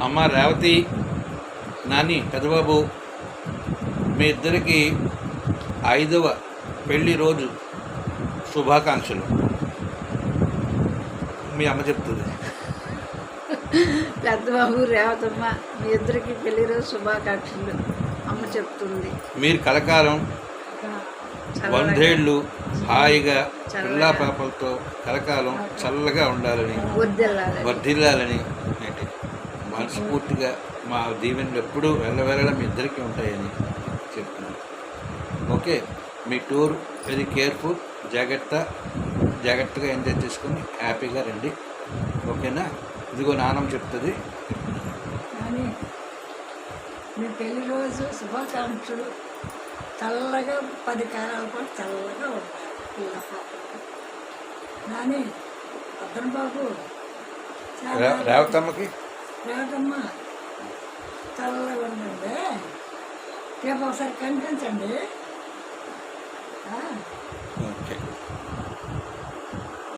అమ్మ రేవతి, నాని పెద్దబాబు, మీ ఇద్దరికి 5వ పెళ్లి రోజు శుభాకాంక్షలు. మీ అమ్మ చెప్తుంది. పెద్దబాబు, రేవతమ్మ, మీ ఇద్దరికి పెళ్లి రోజు శుభాకాంక్షలు అమ్మ చెప్తుంది. మీరు కలకాలం వందేళ్ళు హాయిగా పిల్లా పాపలతో కలకాలం చల్లగా ఉండాలని, వర్ధిల్లాలని మనస్ఫూర్తిగా మా దీవెనలు ఎప్పుడూ వెళ్ళవేళ మీ ఇద్దరికి ఉంటాయని చెప్తున్నాను. ఓకే, మీ టూర్ వెరీ కేర్ఫుల్, జాగ్రత్తగా ఎంజాయ్ చేసుకుని హ్యాపీగా రండి. ఓకేనా? ఇదిగో నాన్నమ్మ చెప్తుంది. మీ పెళ్లి రోజు శుభాకాంక్షలు. చల్లగా 10 కాలాల పాటు చల్లగా ఉంటాయి. నాని, అద్దన్ బాబు, రేవతమ్మకి రేవతమ్మ చల్లగా ఉండండి. రేపు ఒకసారి కనిపించండి. ఓకే.